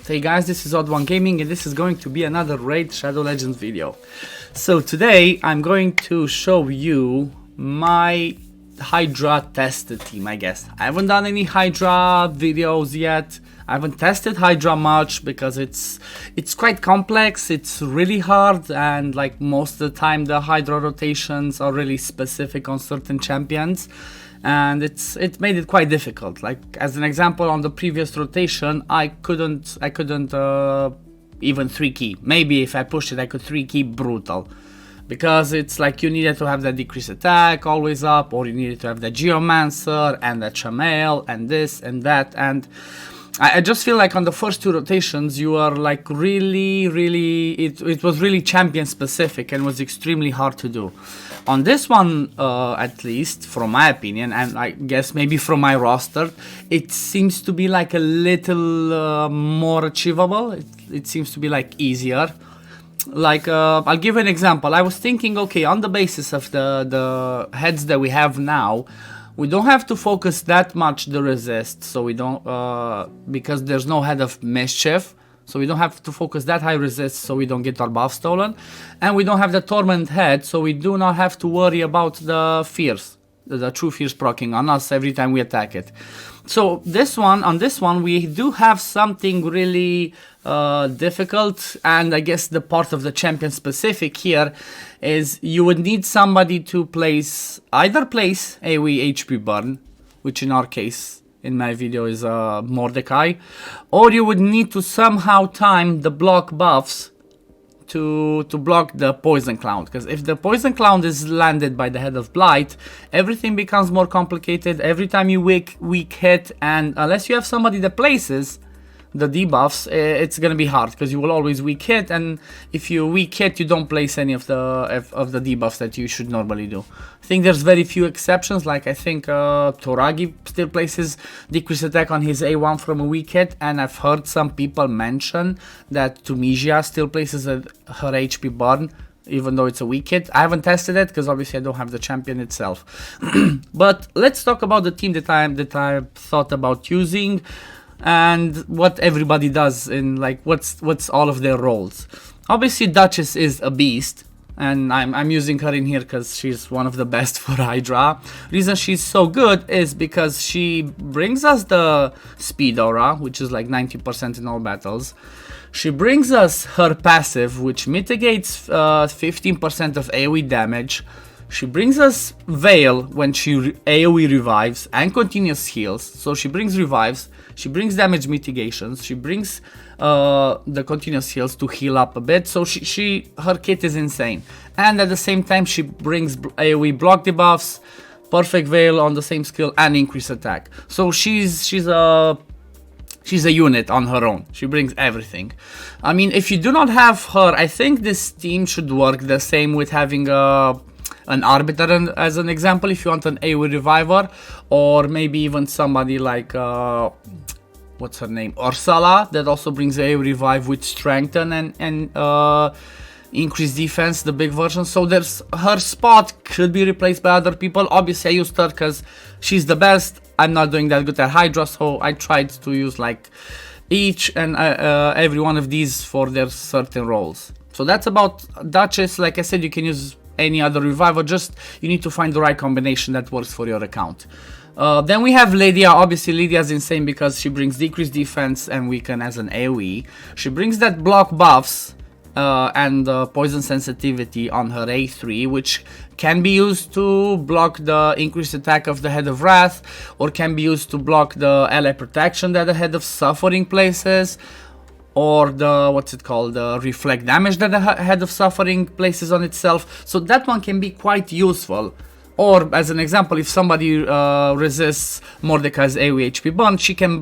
Hey guys, this is OddOneGaming and this is going to be another Raid Shadow Legends video. So today I'm going to show you my Hydra tested team, I guess. I haven't done any Hydra videos yet. I haven't tested Hydra much because it's quite complex, it's really hard, and like most of the time the Hydra rotations are really specific on certain champions. And it made it quite difficult. Like as an example, on the previous rotation, I couldn't even 3-key. Maybe if I pushed it, I could 3-key brutal, because it's like you needed to have that decreased attack always up, or you needed to have the Geomancer and the Chamail and this and that. And I just feel like on the first two rotations, you are like really, it was really champion specific and was extremely hard to do. On this one, at least from my opinion, and I guess maybe from my roster, it seems to be like a little more achievable. It seems to be like easier. Like I'll give an example. I was thinking, okay, on the basis of the heads that we have now, we don't have to focus that much the resist, so we don't because there's no head of mischief. So we don't have to focus that high resist, so we don't get our buff stolen. And we don't have the Torment head, so we do not have to worry about the fears, the true fears proccing on us every time we attack it. So on this one, we do have something really difficult, and I guess the part of the champion specific here is you would need somebody to either place AoE HP burn, which in our case, in my video, is Mordecai, or you would need to somehow time the block buffs to block the Poison Cloud, because if the Poison Cloud is landed by the Head of Blight, everything becomes more complicated every time you weak hit, and unless you have somebody that places the debuffs, it's gonna be hard because you will always weak hit, and if you weak hit, you don't place any of the debuffs that you should normally do. I think there's very few exceptions. Like I think Toragi still places decreased attack on his A1 from a weak hit, and I've heard some people mention that Tunisia still places her HP burn even though it's a weak hit. I haven't tested it because obviously I don't have the champion itself. But let's talk about the team that I thought about using, and what everybody does in like what's all of their roles. Obviously Duchess is a beast, and I'm using her in here because she's one of the best for Hydra. Reason she's so good is because she brings us the speed aura, which is like 90% in all battles. She brings us her passive, which mitigates 15% of AoE damage. She brings us Veil when she AoE revives and continuous heals. So she brings revives, she brings damage mitigations, she brings the continuous heals to heal up a bit. So her kit is insane. And at the same time she brings AoE block debuffs, perfect Veil on the same skill, and increased attack. So she's a unit on her own. She brings everything. I mean, if you do not have her, I think this team should work the same with having an Arbiter as an example, if you want an AoE reviver, or maybe even somebody like what's her name, Ursula, that also brings AoE revive with strengthen and increased defense, the big version. So there's her spot could be replaced by other people. Obviously I used her because she's the best. I'm not doing that good at Hydra, so I tried to use like each and every one of these for their certain roles. So that's about Duchess. Like I said, you can use any other reviver, just you need to find the right combination that works for your account. Then we have Lydia. Obviously Lydia is insane because she brings decreased defense and weaken as an AoE. She brings that block buffs and poison sensitivity on her A3, which can be used to block the increased attack of the Head of Wrath, or can be used to block the ally protection that the Head of Suffering places, or the reflect damage that the Head of Suffering places on itself. So that one can be quite useful. Or as an example, if somebody resists Mordecai's AoE HP burn, she can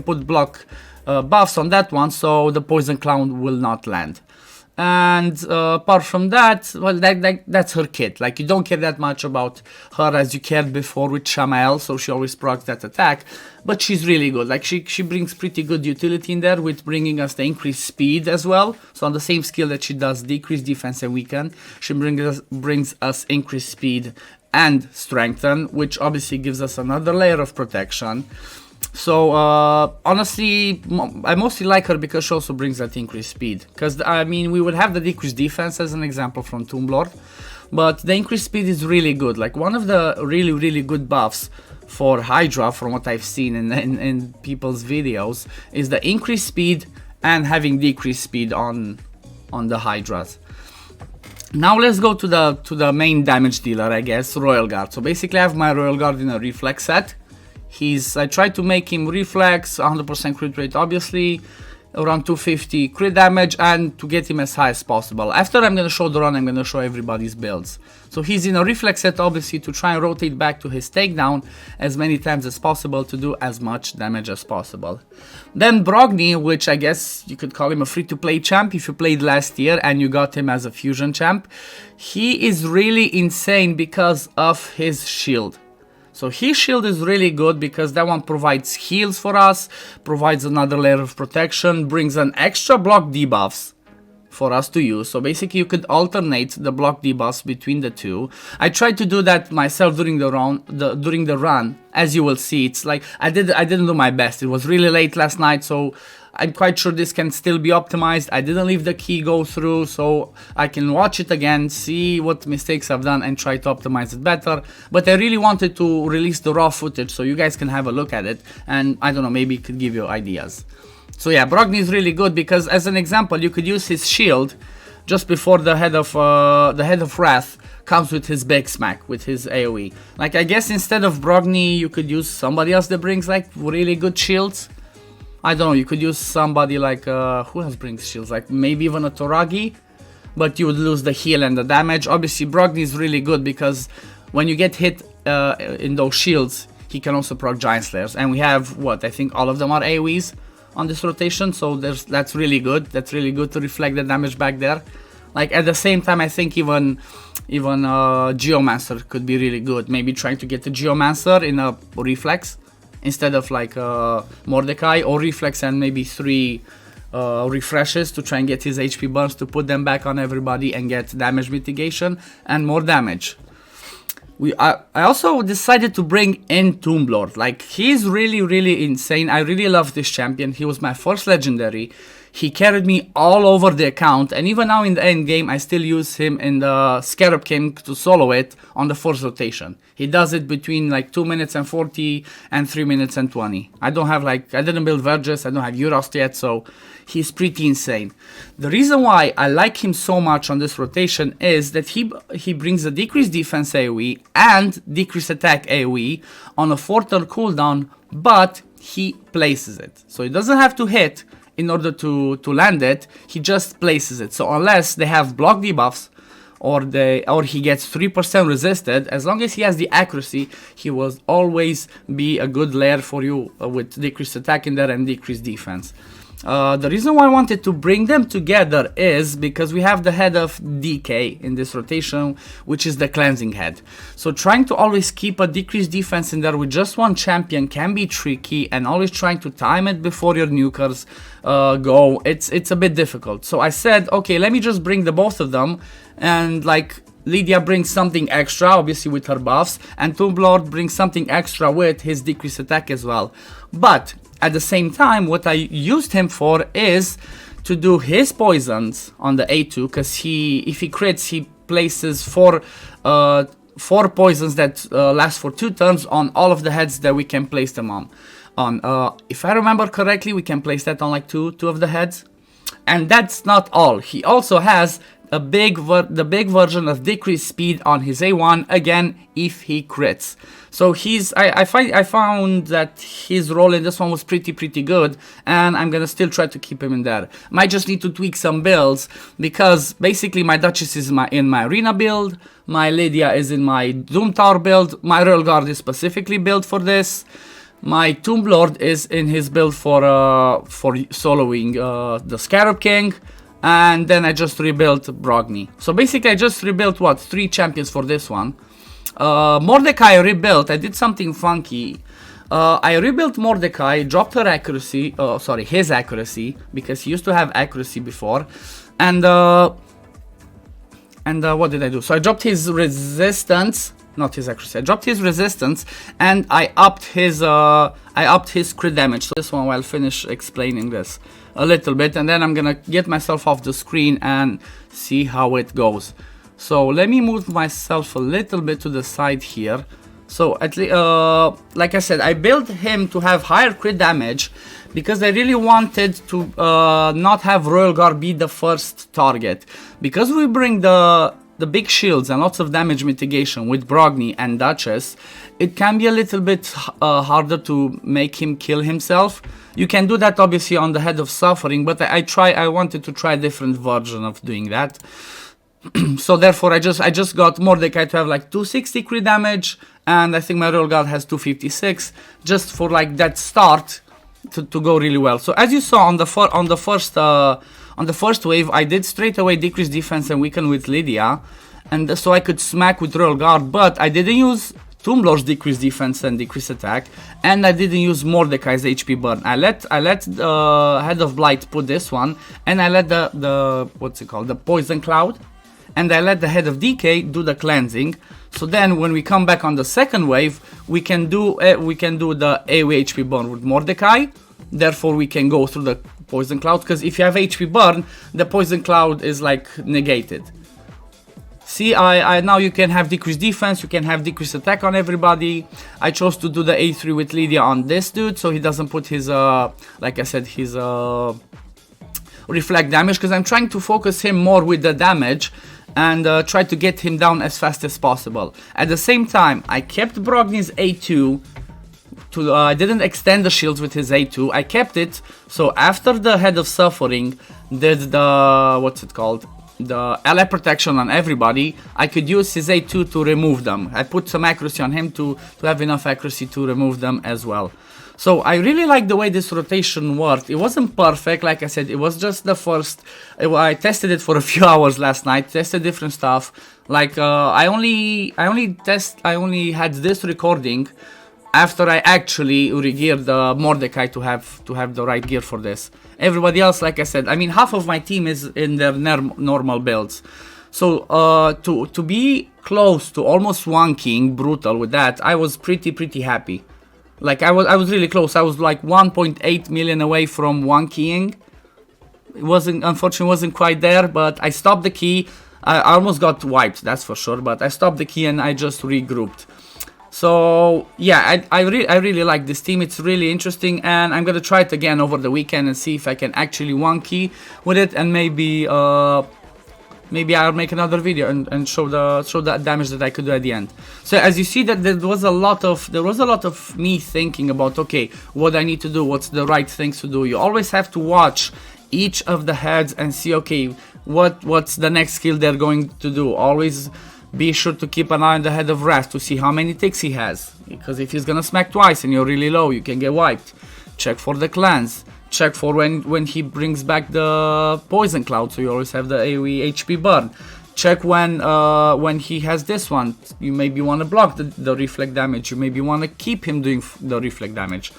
put block buffs on that one, so the Poison Cloud will not land. And apart from that, well, that's her kit. Like, you don't care that much about her as you cared before with Chamail, so she always procs that attack. But she's really good. Like, she brings pretty good utility in there with bringing us the increased speed as well. So on the same skill that she does decreased defense and weaken, she brings us increased speed and strengthen, which obviously gives us another layer of protection. So honestly, I mostly like her because she also brings that increased speed. Because I mean, we would have the decreased defense as an example from Tomb Lord, but the increased speed is really good. Like one of the really good buffs for Hydra, from what I've seen in people's videos, is the increased speed and having decreased speed on the Hydras. Now let's go to the main damage dealer, I guess, Royal Guard. So basically I have my Royal Guard in a reflex set. I tried to make him reflex, 100% crit rate obviously, around 250 crit damage, and to get him as high as possible. After I'm gonna show the run, I'm gonna show everybody's builds. So he's in a reflex set obviously to try and rotate back to his takedown as many times as possible to do as much damage as possible. Then Brogni, which I guess you could call him a free-to-play champ if you played last year and you got him as a fusion champ. He is really insane because of his shield. So his shield is really good because that one provides heals for us, provides another layer of protection, brings an extra block debuffs for us to use. So basically you could alternate the block debuffs between the two. I tried to do that myself during the run. As you will see, it's like I didn't do my best. It was really late last night, so I'm quite sure this can still be optimized. I didn't leave the key go through, so I can watch it again, see what mistakes I've done and try to optimize it better. But I really wanted to release the raw footage so you guys can have a look at it, and I don't know, maybe it could give you ideas. So yeah, Brogni is really good because, as an example, you could use his shield just before the head of Wrath comes with his big smack, with his AoE. Like, I guess instead of Brogni, you could use somebody else that brings like really good shields. I don't know, you could use somebody like, who else brings shields? Like maybe even a Toragi, but you would lose the heal and the damage. Obviously, Brogni is really good because when you get hit in those shields, he can also proc Giant Slayers. And we have, what, I think all of them are AoEs on this rotation, so that's really good. That's really good to reflect the damage back there. Like at the same time, I think even Geomancer could be really good. Maybe trying to get a Geomancer in a reflex instead of like Mordecai, or reflex and maybe 3 refreshes to try and get his HP burns to put them back on everybody and get damage mitigation and more damage. I also decided to bring in Tomb Lord. Like, he's really insane. I really love this champion. He was my first legendary. He carried me all over the account, and even now in the end game I still use him in the Scarab King to solo it on the first rotation. He does it between like 2 minutes and 40 and 3 minutes and 20. I didn't build Verges, I don't have Euros yet, so he's pretty insane. The reason why I like him so much on this rotation is that he brings a decreased defense AoE and decreased attack AoE on a 4-turn cooldown, but he places it. So he doesn't have to hit in order to land it, he just places it. So unless they have block debuffs or he gets 3% resisted, as long as he has the accuracy, he will always be a good layer for you with decreased attack in there and decreased defense. The reason why I wanted to bring them together is because we have the head of DK in this rotation, which is the cleansing head. So trying to always keep a decreased defense in there with just one champion can be tricky, and always trying to time it before your nukers go, it's a bit difficult. So I said, okay, let me just bring the both of them, and like Lydia brings something extra, obviously with her buffs, and Tomb Lord brings something extra with his decreased attack as well. But at the same time, what I used him for is to do his poisons on the A2, because if he crits, he places four poisons that last for 2 turns on all of the heads that we can place them on. If I remember correctly, we can place that on like two of the heads. And that's not all. He also has the big version of decreased speed on his A1, again if he crits. So I found that his role in this one was pretty good, and I'm gonna still try to keep him in there. Might just need to tweak some builds, because basically my Duchess is in my arena build, my Lydia is in my Doom Tower build, my Royal Guard is specifically built for this. My Tomb Lord is in his build for soloing the Scarab King, and then I just rebuilt Brogni. So basically I just rebuilt 3 champions for this one. Mordecai I rebuilt. I did something funky. I rebuilt Mordecai, dropped her accuracy, his accuracy, because he used to have accuracy before, and what did I do? So I dropped his resistance not his accuracy. I dropped his resistance, and I upped his crit damage. So this one, I'll finish explaining this a little bit, and then I'm gonna get myself off the screen and see how it goes. So let me move myself a little bit to the side here. So at least, like I said, I built him to have higher crit damage because I really wanted to not have Royal Guard be the first target. Because we bring the big shields and lots of damage mitigation with Brogni and Duchess, it can be a little bit harder to make him kill himself. You can do that obviously on the Head of Suffering, but I wanted to try a different version of doing that. So therefore I just got Mordecai to have like 260 crit damage, and I think my Royal Guard has 256, just for like that start to go really well. So as you saw on the first wave, I did straight away decrease defense and weaken with Lydia, and so I could smack with Royal Guard, but I didn't use Tomblor's decrease defense and decrease attack, and I didn't use Mordecai's HP burn. I let the Head of Blight put this one, and I let the what's it called, the Poison Cloud, and I let the Head of Decay do the cleansing. So then when we come back on the second wave, we can do the AoE HP burn with Mordecai. Therefore we can go through the Poison Cloud, because if you have HP burn, the Poison Cloud is like negated. See, now you can have decreased defense, you can have decreased attack on everybody. I chose to do the A3 with Lydia on this dude, so he doesn't put his like I said, his reflect damage, because I'm trying to focus him more with the damage and try to get him down as fast as possible. At the same time, I kept Brogni's A2. I didn't extend the shields with his A2. I kept it, so after the Head of Suffering did the, what's it called, the ally protection on everybody, I could use his A2 to remove them. I put some accuracy on him to have enough accuracy to remove them as well. So I really like the way this rotation worked. It wasn't perfect, like I said, it was just the first. I tested it for a few hours last night, tested different stuff. Like I only had this recording after I actually regeared the Mordecai to have the right gear for this. Everybody else, like I said, I mean, half of my team is in their normal builds. So to be close to almost one king brutal with that, I was pretty happy. Like I was really close. I was like 1.8 million away from one keying. It unfortunately wasn't quite there, but I stopped the key. I almost got wiped, that's for sure, but I stopped the key and I just regrouped. So yeah, I really like this team. It's really interesting, and I'm gonna try it again over the weekend and see if I can actually one key with it, and maybe I'll make another video and show the damage that I could do at the end. So as you see, that there was a lot of me thinking about, okay, what I need to do, what's the right things to do. You always have to watch each of the heads and see, okay, what's the next skill they're going to do. Always be sure to keep an eye on the Head of Wrath to see how many ticks he has, because if he's gonna smack twice and you're really low, you can get wiped. Check for the cleanse. Check for when he brings back the Poison Cloud, so you always have the AoE HP burn. Check when he has this one. You maybe want to block the reflect damage. You maybe want to keep him doing the reflect damage.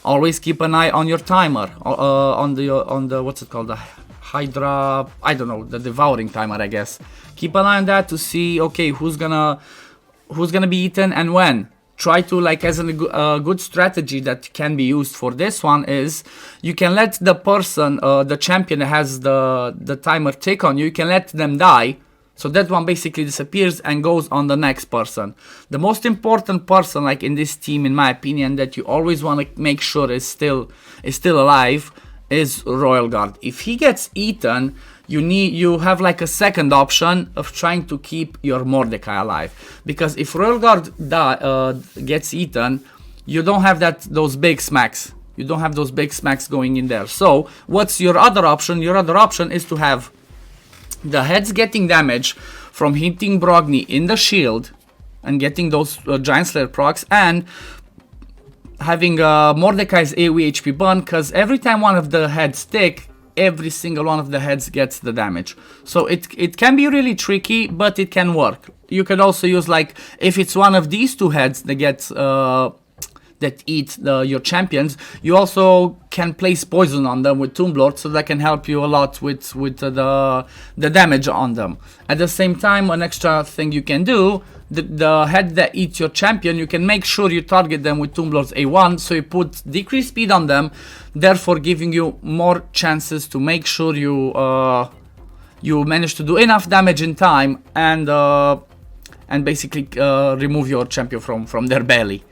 Always keep an eye on your timer, on the what's it called, the Hydra, I don't know, the devouring timer, I guess. Keep an eye on that to see, okay, who's gonna be eaten and when. Try to, like, as a good strategy that can be used for this one is, you can let the person, the champion that has the timer tick on you, you can let them die, so that one basically disappears and goes on the next person. The most important person, like in this team, in my opinion, that you always want to make sure is still alive, is Royal Guard. If he gets eaten, you have like a second option of trying to keep your Mordecai alive, because if Royal Guard gets eaten, you don't have those big smacks. You don't have those big smacks going in there. So what's your other option? Your other option is to have the heads getting damage from hitting Brogni in the shield and getting those Giant Slayer procs, and having Mordecai's AoE HP burn, because every time one of the heads tick, every single one of the heads gets the damage. So it can be really tricky, but it can work. You could also use, like, if it's one of these two heads that that eat your champions, you also can place poison on them with Tomb Lord, so that can help you a lot with the damage on them. At the same time, an extra thing you can do, the head that eats your champion, you can make sure you target them with Tomb Lord's A1, so you put decreased speed on them, therefore giving you more chances to make sure you manage to do enough damage in time and basically remove your champion from their belly.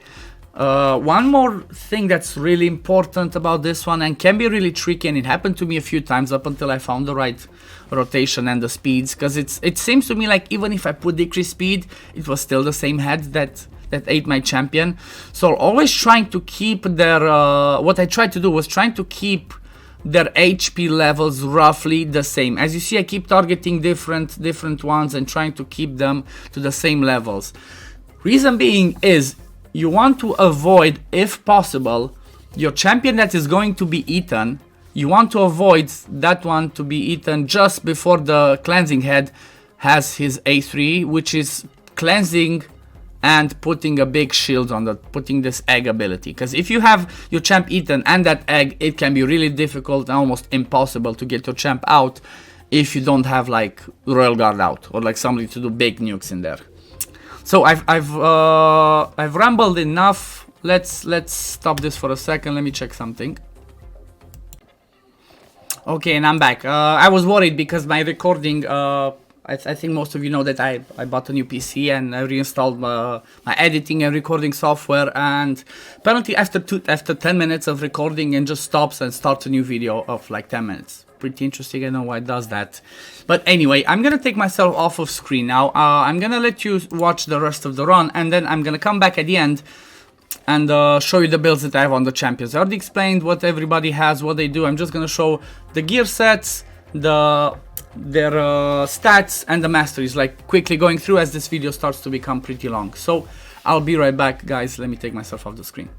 One more thing that's really important about this one and can be really tricky, and it happened to me a few times up until I found the right rotation and the speeds, because it seems to me like even if I put decreased speed, it was still the same head that ate my champion. So always trying to keep their what I tried to do was trying to keep their HP levels roughly the same. As you see, I keep targeting different ones and trying to keep them to the same levels. Reason being is you want to avoid, if possible, your champion that is going to be eaten, you want to avoid that one to be eaten just before the cleansing head has his A3, which is cleansing and putting a big shield on that, putting this egg ability. Because if you have your champ eaten and that egg, it can be really difficult and almost impossible to get your champ out if you don't have like Royal Guard out or like somebody to do big nukes in there. So I've rambled enough. Let's stop this for a second. Let me check something. Okay, and I'm back. I was worried because my recording, I think most of you know that I bought a new PC and I reinstalled my editing and recording software, and apparently after 10 minutes of recording it just stops and starts a new video of like 10 minutes. Pretty interesting, I don't know why it does that. But anyway, I'm gonna take myself off of screen now. I'm gonna let you watch the rest of the run, and then I'm gonna come back at the end and show you the builds that I have on the champions. I already explained what everybody has, what they do. I'm just gonna show the gear sets, their stats, and the masteries, like quickly going through as this video starts to become pretty long. So I'll be right back, guys. Let me take myself off the screen.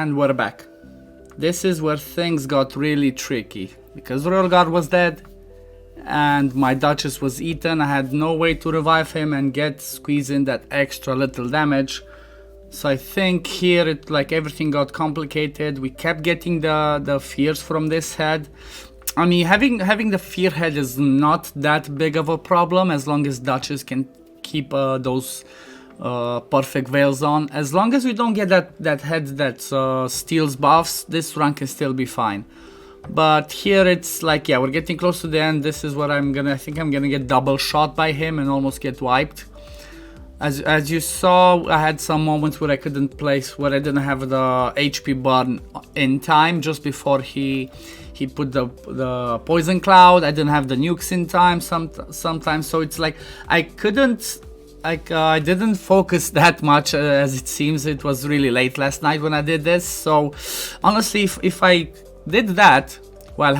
And we're back. This is where things got really tricky, because Royal Guard was dead and my Duchess was eaten. I had no way to revive him and squeeze in that extra little damage. So I think here it everything got complicated. We kept getting the fears from this head. I mean, having the fear head is not that big of a problem as long as Duchess can keep those perfect veils on. As long as we don't get that head that steals buffs, this run can still be fine. But here it's yeah, we're getting close to the end. This is what I think I'm gonna get double shot by him and almost get wiped. As you saw, I had some moments where I couldn't place, where I didn't have the HP burn in time just before he put the poison cloud. I didn't have the nukes in time sometimes, so it's I couldn't, I didn't focus that much as it seems. It was really late last night when I did this, so honestly if I did that while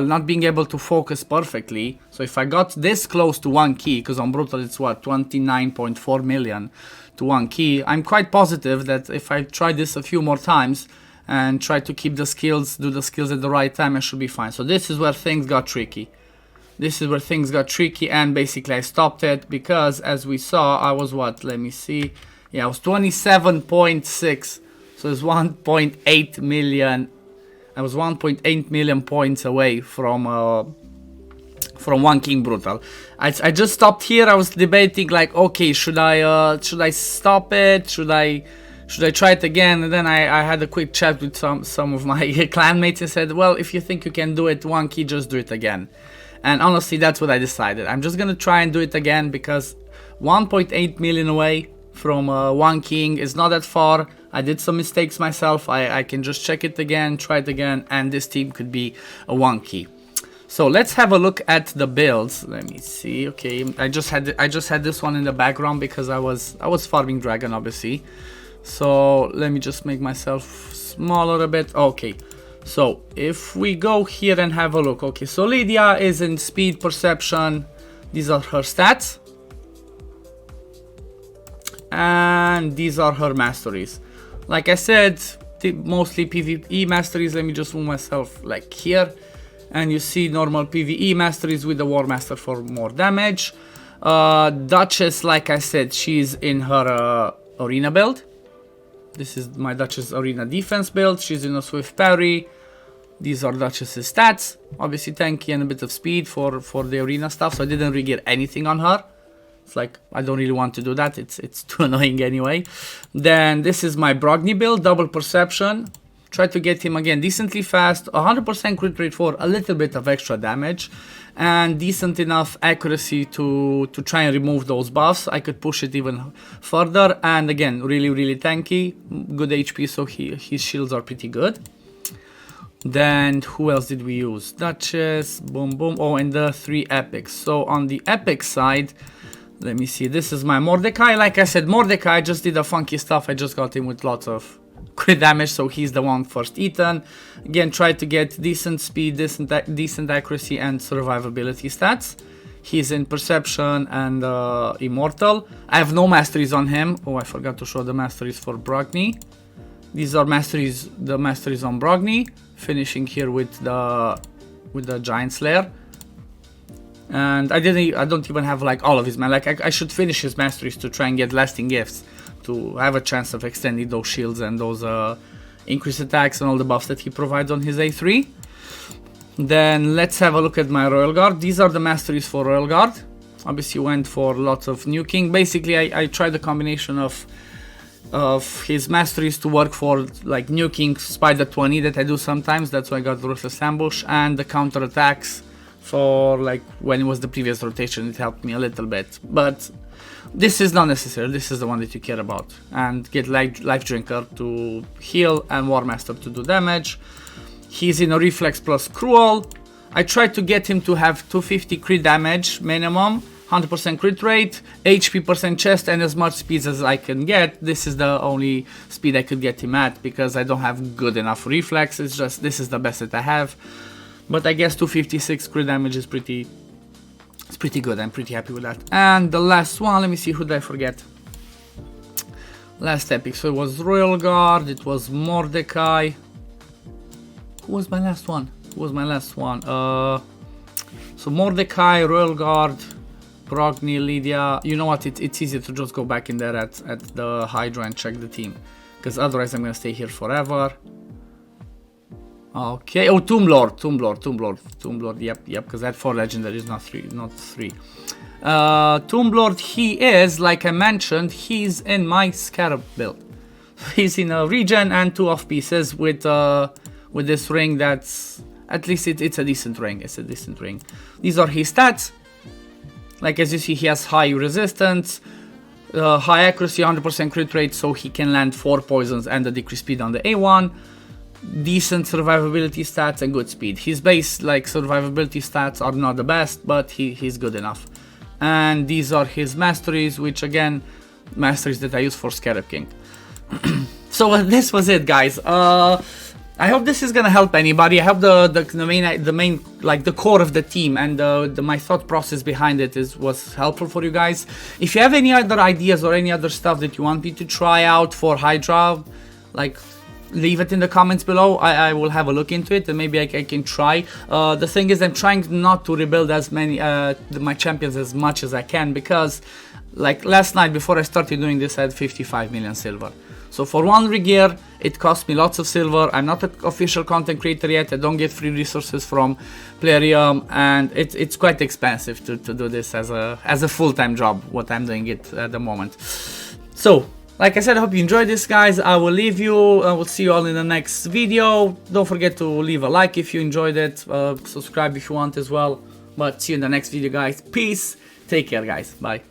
not being able to focus perfectly, so if I got this close to 1 key, because on Brutal it's what, 29.4 million to 1 key, I'm quite positive that if I try this a few more times and try to keep the skills, do the skills at the right time, I should be fine. So this is where things got tricky. And basically I stopped it because, as we saw, I was what, let me see, yeah, I was 27.6, so it's 1.8 million. I was 1.8 million points away from 1 King Brutal. I just stopped here. I was debating okay, should I stop it? Should I try it again? And then I had a quick chat with some of my clanmates and said, well, if you think you can do it 1 key, just do it again. And honestly, that's what I decided. I'm just gonna try and do it again because 1.8 million away from 1 king is not that far. I did some mistakes myself. I can just check it again, try it again, and this team could be a 1 key. So let's have a look at the builds. Let me see. Okay, I just had this one in the background because I was farming dragon, obviously. So let me just make myself smaller a bit. Okay, so if we go here and have a look. Okay, so Lydia is in speed, perception. These are her stats, and these are her masteries. Like I said, mostly PvE masteries. Let me just move myself here, and you see normal PvE masteries with the War Master for more damage. Duchess, like I said, she's in her arena build. This is my Duchess arena defense build. She's in a swift parry. These are Duchess's stats. Obviously tanky and a bit of speed for the arena stuff, so I didn't really get anything on her. It's I don't really want to do that. It's too annoying anyway. Then this is my Brogni build, double perception. Try to get him again decently fast, 100% crit rate for a little bit of extra damage, and decent enough accuracy to try and remove those buffs. I could push it even further, and again, really tanky, good HP, so his shields are pretty good. Then who else did we use? Duchess, boom. Oh, and the 3 epics. So on the epic side, let me see, this is my Mordecai. Like I said, Mordecai just did the funky stuff. I just got him with lots of crit damage, so he's the one first eaten. Again, try to get decent speed, decent accuracy, and survivability stats. He's in perception and immortal. I have no masteries on him. Oh, I forgot to show the masteries for Brogni. These are masteries, the masteries on Brogni. Finishing here with the Giant Slayer. And I don't even have all of his I should finish his masteries to try and get lasting gifts to have a chance of extending those shields and those increased attacks and all the buffs that he provides on his A3. Then let's have a look at my Royal Guard. These are the masteries for Royal Guard. Obviously went for lots of nuking. Basically I tried a combination of his masteries to work for nuking Spider 20 that I do sometimes. That's why I got the Ruthless Ambush, and the counter attacks for when it was the previous rotation. It helped me a little bit, but this is not necessary. This is the one that you care about. And get Life Drinker to heal and War Master to do damage. He's in a Reflex plus Cruel. I tried to get him to have 250 crit damage minimum, 100% crit rate, HP percent chest, and as much speed as I can get. This is the only speed I could get him at because I don't have good enough reflex. It's just, this is the best that I have. But I guess 256 crit damage is pretty good. I'm pretty happy with that. And the last one, let me see, who did I forget? Last epic, so it was Royal Guard, it was Mordecai. Who was my last one? So Mordecai, Royal Guard, Brogni, Lydia. You know what, it's easier to just go back in there at the Hydra and check the team, because otherwise I'm gonna stay here forever. Okay, oh, Tomb Lord, yep, because that 4 legendaries, not 3. Tomb Lord, he is, like I mentioned, he's in my Scarab build. He's in a regen and 2 off pieces with this ring that's, at least it's a decent ring, These are his stats. Like as you see, he has high resistance, high accuracy, 100% crit rate, so he can land 4 poisons and a decreased speed on the A1. Decent survivability stats and good speed. His base, like, survivability stats are not the best, but he's good enough. And these are his masteries, which again, masteries that I use for Scarab King. So this was it, guys. I hope this is gonna help anybody. I hope the main like the core of the team and my thought process behind it was helpful for you guys. If you have any other ideas or any other stuff that you want me to try out for Hydra, like, leave it in the comments below. I will have a look into it and maybe I can try. The thing is, I'm trying not to rebuild as many my champions as much as I can, because like last night before I started doing this, I had 55 million silver. So for one regear, it cost me lots of silver. I'm not an official content creator yet. I don't get free resources from Plarium, and it's quite expensive to do this as a full-time job, what I'm doing it at the moment. So, like I said, I hope you enjoyed this, guys. I will leave you. I will see you all in the next video. Don't forget to leave a like if you enjoyed it. Subscribe if you want as well. But see you in the next video, guys. Peace. Take care, guys. Bye.